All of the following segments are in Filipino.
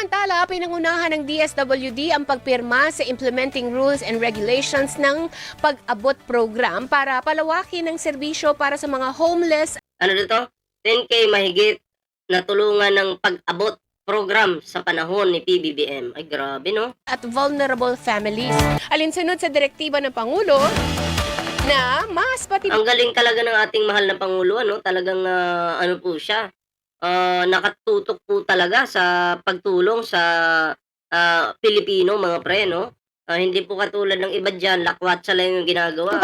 Samantala, pinangunahan ng DSWD ang pagpirma sa Implementing Rules and Regulations ng Pag-abot Program para palawakin ang serbisyo para sa mga homeless Ano dito? 10K mahigit na tulungan ng pag-abot program sa panahon ni PBBM. Ay, grabe, no? at vulnerable families. Alinsunod sa direktiba ng Pangulo na mas Ang galing talaga ng ating mahal na Pangulo, ano? Talagang, ano po siya, nakatutok po talaga sa pagtulong sa Pilipino, mga pre, no? Hindi po katulad ng iba dyan, lakwatsa lang yung ginagawa.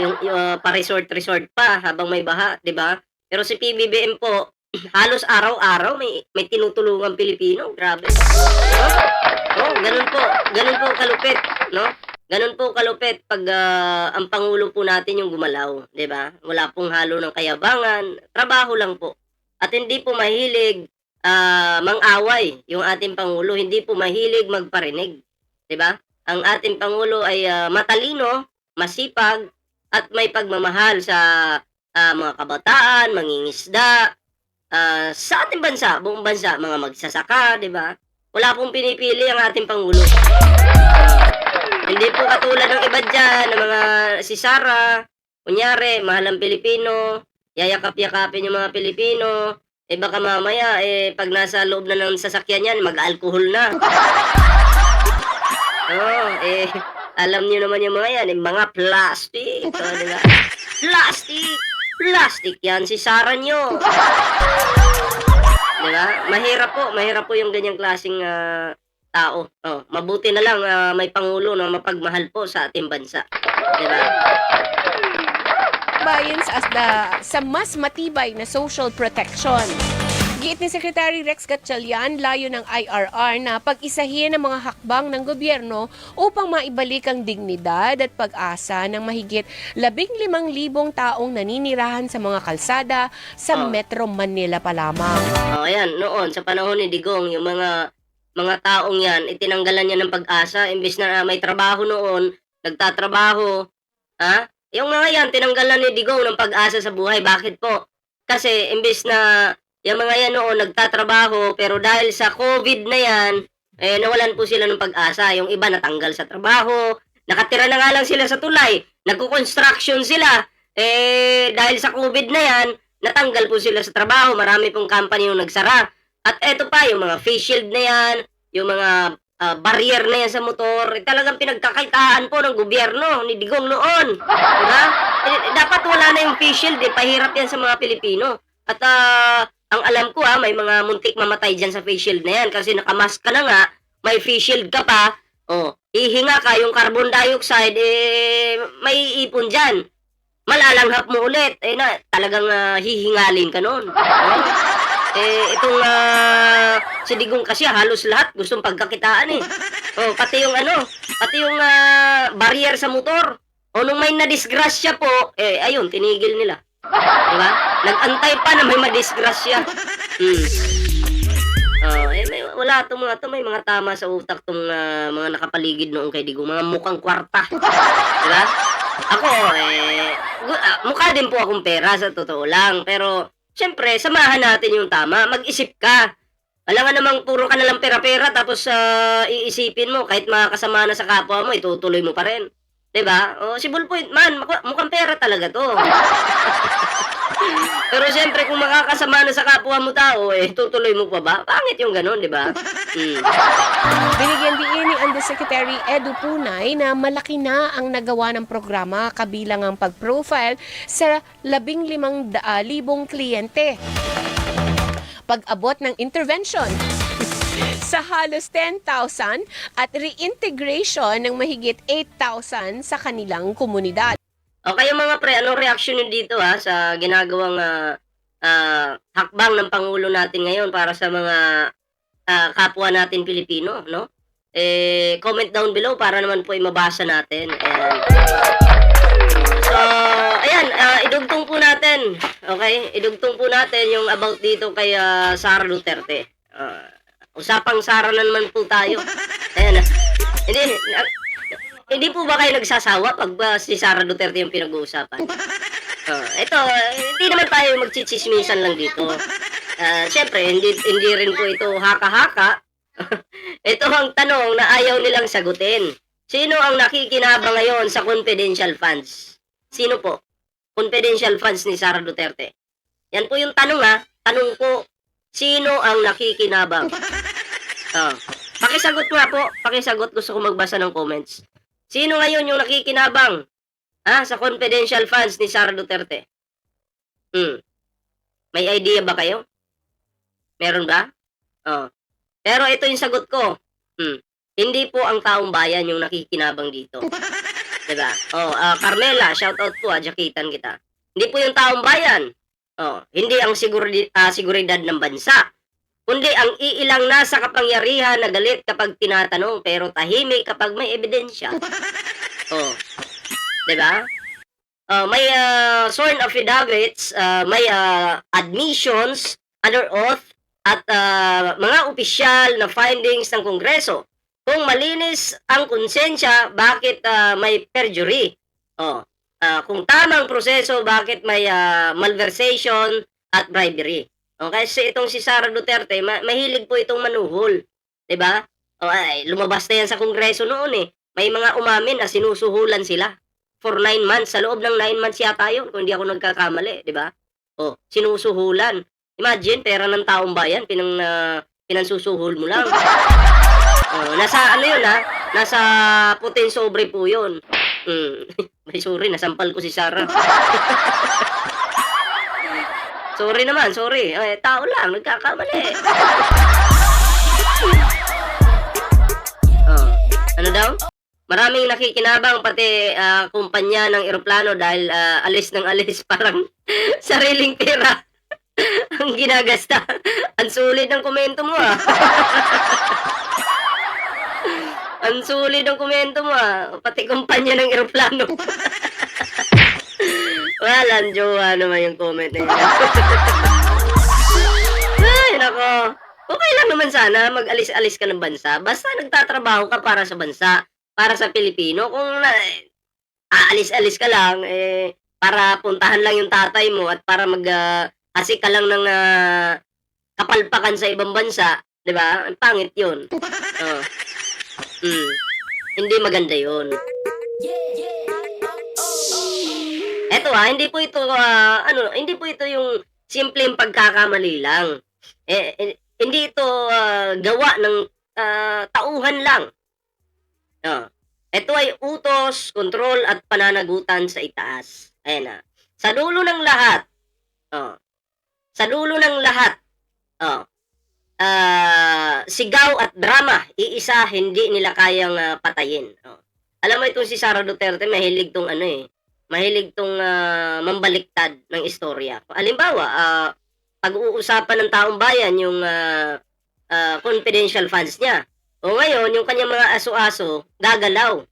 Yung pa-resort-resort pa habang may baha, 'di ba? Pero si PBBM po, halos araw-araw may tinutulungang Pilipino, grabe. No? Ganun po kalupit, no? Ganun po kalupit pag ang pangulo po natin yung gumalaw, 'di ba? Wala pong halo ng kayabangan, trabaho lang po. At hindi po mahilig mang-away yung ating pangulo, hindi po mahilig magparinig, 'di ba? Ang ating pangulo ay matalino, masipag at may pagmamahal sa mga kabataan, mangingisda, sa ating bansa, buong bansa, mga magsasaka, 'di ba? Wala pong pinipili ang ating pangulo. Hindi po katulad ng iba diyan, ng mga si Sara, kunyari, mahal ang Pilipino, yayakap-yakapin yung mga Pilipino, baka mamaya pag nasa loob na ng sasakyan yan, mag-alcohol na. Alam niyo naman yung mga yan, mga plastic. Diba? Plastic yan, si Sara nyo. Diba? Mahirap po yung ganyang klaseng tao. Mabuti na lang may pangulo na mapagmahal po sa ating bansa. Diba? bayan sa mas matibay na social protection. Giit ni Secretary Rex Gatchalian, layo ng IRR na pag-isahin ang mga hakbang ng gobyerno upang maibalik ang dignidad at pag-asa ng mahigit 15,000 taong naninirahan sa mga kalsada sa Metro Manila pa lamang. Ayan, noon sa panahon ni Digong, yung mga taong yan, itinanggalan niya ng pag-asa, imbes na may trabaho noon, nagtatrabaho, yung mga yan, tinanggalan ni Digong ng pag-asa sa buhay. Bakit po? Kasi imbes na yung mga yan noon nagtatrabaho, pero dahil sa COVID na yan, nawalan po sila ng pag-asa. Yung iba natanggal sa trabaho, nakatira na nga lang sila sa tulay, nagko-construction sila, dahil sa COVID na yan, natanggal po sila sa trabaho, marami pong company yung nagsara. At eto pa, yung mga face shield na yan, yung mga barrier na yan sa motor, talagang pinagkakaitaan po ng gobyerno ni Digong noon. Diba? Dapat wala na yung face shield, pahirap yan sa mga Pilipino. At ang alam ko may mga muntik mamatay dyan sa face shield na yan kasi nakamask ka na nga, may face shield ka pa, hihinga ka, yung carbon dioxide, may ipon dyan. Malalanghap mo ulit, talagang hihingalin ka nun. Itong si Digong kasi halos lahat gustong pagkakitaan pati yung barrier sa motor. Nung may nadisgrasya po, ayun, tinigil nila. Diba? Nag-antay pa na may madisgrasya. Wala itong mga to, may mga tama sa utak tong mga nakapaligid noong kay Digong, mga mukhang kwarta. Diba? Ako, mukha din po akong pera sa totoo lang, pero siyempre, samahan natin yung tama. Mag-isip ka. Alam nga namang puro ka nalang pera-pera tapos iisipin mo kahit makakasama na sa kapwa mo, itutuloy mo pa rin. Diba? Si Bullpoint man, mukhang pera talaga to. Pero siyempre, kung makakasama na sa kapwa mo tao, tutuloy mo pa ba? Pangit yung ganun, diba? Binigyan din ni Undersecretary Edu Punay na malaki na ang nagawa ng programa kabilang ang pag-profile sa 15,000 kliyente. Pag-abot ng intervention sa halos 10,000 at reintegration ng mahigit 8,000 sa kanilang komunidad. Okay, yung mga pre, anong reaction nyo dito sa ginagawang hakbang ng Pangulo natin ngayon para sa mga kapwa natin Pilipino, no? Comment down below para naman po mabasa natin. So, ayan, idugtong po natin. Okay? Idugtong po natin yung about dito kay Sara Duterte. Usapang Sara na naman po tayo. Ayan. Hindi po ba kayo nagsasawa pag si Sara Duterte yung pinag-uusapan? Ito, hindi naman tayo magchichismisan lang dito. Siyempre hindi rin po ito haka-haka. Ito ang tanong na ayaw nilang sagutin. Sino ang nakikinabang ngayon sa confidential funds? Sino po? Confidential funds ni Sara Duterte. Yan po yung tanong ha. Tanong po, sino ang nakikinabang? Pakisagot nga po. Pakisagot, gusto ko magbasa ng comments. Sino ngayon yung nakikinabang sa confidential funds ni Sara Duterte? May idea ba kayo? Meron ba? Pero ito yung sagot ko. Hindi po ang taong bayan yung nakikinabang dito. Diba? Carmela, shoutout po, jakitan kita. Hindi po yung taong bayan. Hindi ang seguridad ng bansa. Kundi ang iilang nasa kapangyarihan na galit kapag tinatanong pero tahimik kapag may ebidensya. Diba? May sworn affidavits, may admissions, under oath, at mga opisyal na findings ng Kongreso. Kung malinis ang konsensya, bakit may perjury? Kung tamang proseso, bakit may malversation at bribery? Kasi itong si Sara Duterte, mahilig po itong manuhol. Diba? Lumabas na yan sa Kongreso noon eh. May mga umamin na sinusuhulan sila for 9 months. Sa loob ng 9 months yata yun, kung hindi ako nagkakamali. Diba? Sinusuhulan. Imagine, pera ng taong bayan, pinansusuhol mo lang. Nasa ano yun nasa puting sobre po yun. May sorry, nasampal ko si Sara. Sorry naman, sorry. Tao lang, nagkakamali. Ano daw? Maraming nakikinabang pati kumpanya ng eroplano dahil alis ng alis parang sariling pera ang ginagasta. Ang sulit ng komento mo Ang sulit ng komento mo pati kumpanya ng eroplano. Walang jowa naman yung comment na yun. Ay, nako. Okay lang naman sana mag-alis-alis ka ng bansa. Basta nagtatrabaho ka para sa bansa, para sa Pilipino. Kung aalis-alis ka lang, para puntahan lang yung tatay mo at para kasi ka lang ng kapalpakan sa ibang bansa, di ba? Ang pangit yun. Hindi maganda yun. Eto hindi po ito hindi po ito yung simpleng pagkakamali lang. Hindi ito gawa ng tauhan lang. Ito ay utos, kontrol at pananagutan sa itaas. Ayan Sa dulo ng lahat, sigaw at drama, iisa hindi nila kayang patayin. Alam mo itong si Sara Duterte, mahilig tong mahilig tong mambaliktad ng istorya. Halimbawa, pag-uusapan ng taong bayan yung confidential funds niya. O ngayon, yung kanyang mga aso-aso, gagalaw.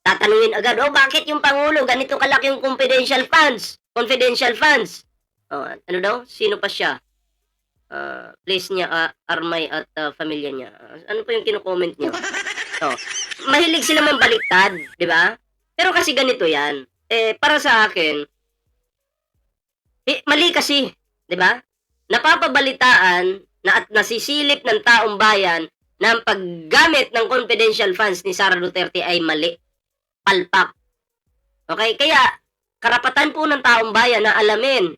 Tatanungin agad, bakit yung Pangulo ganito kalaki yung confidential funds? Confidential funds. Ano daw? Sino pa siya? Place niya, Armay at pamilya niya. Ano po yung kino-comment niyo? Mahilig sila mambaliktad, di ba? Pero kasi ganito yan. Para sa akin, mali kasi, di ba? Napapabalitaan at nasisilip ng taong bayan na ang paggamit ng confidential funds ni Sara Duterte ay mali. Palpak. Okay? Kaya, karapatan po ng taong bayan na alamin.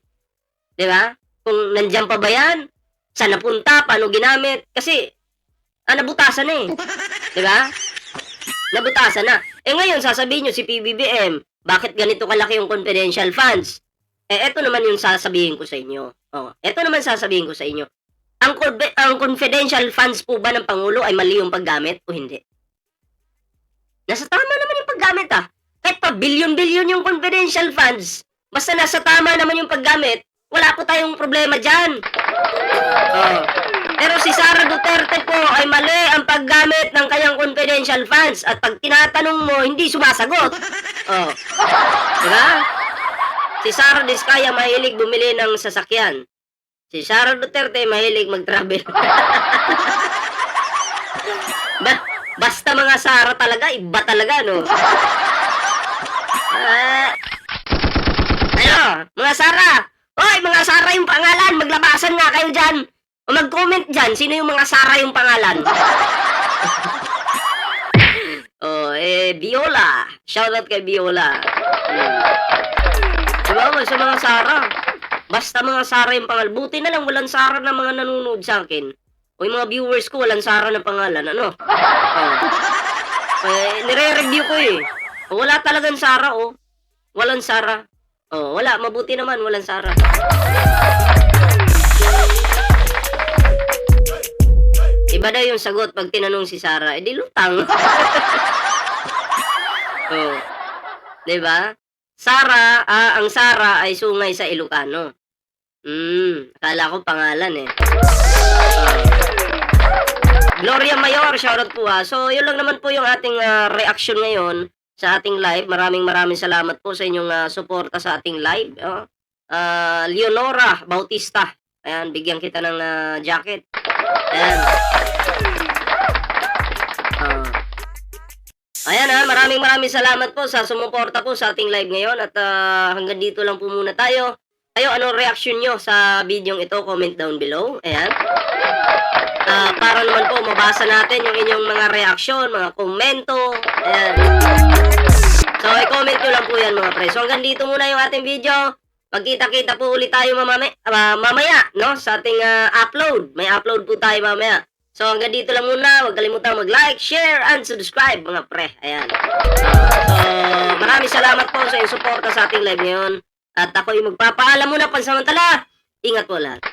Di ba? Kung nandiyan pa ba yan? Saan napunta? Paano ginamit? Kasi, nabutasan na Di ba? Nabutasan na. Ngayon, sasabihin nyo si PBBM, bakit ganito kalaki yung confidential funds? Eto naman yung sasabihin ko sa inyo. Eto naman sasabihin ko sa inyo. Ang confidential funds po ba ng Pangulo ay mali yung paggamit o hindi? Nasa tama naman yung paggamit Kahit pa bilyon-bilyon yung confidential funds, basta nasa tama naman yung paggamit, wala po tayong problema dyan. Pero si Sara Duterte po ay mali ang paggamit ng kanyang confidential funds at pag tinatanong mo, hindi sumasagot. Diba? Si Sara Diskaya mahilig bumili ng sasakyan. Si Sara Duterte mahilig mag-travel. Basta mga Sara talaga, iba talaga, no? Mga Sara, Hoy, mga Sara yung pangalan, maglabasan nga kayo dyan. O mag-comment dyan, sino yung mga Sara yung pangalan? Viola. Shoutout kay Viola. Diba, sa mga Sara. Basta mga Sara yung pangalan. Buti na lang, walang Sara na mga nanonood sa akin. O yung mga viewers ko, walang Sara na pangalan. Ano? Nire-review ko eh. Wala talagang Sara, oh. Walang Sara. Wala. Mabuti naman, walang Sara. Iba daw yung sagot pag tinanong si Sara. Di lutang. Diba? Sara, ang Sara ay sungay sa Ilocano. Akala ko pangalan eh. Gloria Mayor, shoutout po ha. So, yun lang naman po yung ating reaction ngayon sa ating live. Maraming salamat po sa inyong suporta sa ating live. Leonora Bautista. Ayan, bigyan kita ng jacket. Ayan. Ayan maraming salamat po sa sumuporta po sa ating live ngayon. At hanggang dito lang po muna tayo. Anong reaction nyo sa video ito? Comment down below. Ayan. Para naman po mabasa natin yung inyong mga reaction, mga komento. Ayan. So, i-comment nyo lang po yan mga pre. So, hanggang dito muna yung ating video. Magkita-kita po ulit tayo mamaya, no? Sa ating upload. May upload po tayo mamaya. So, hanggang dito lang muna. Huwag kalimutan mag-like, share, and subscribe mga pre. Ayan. So, maraming salamat po sa inyong suporta sa ating live ngayon. At ako'y magpapaalam muna pansamantala. Ingat po lahat.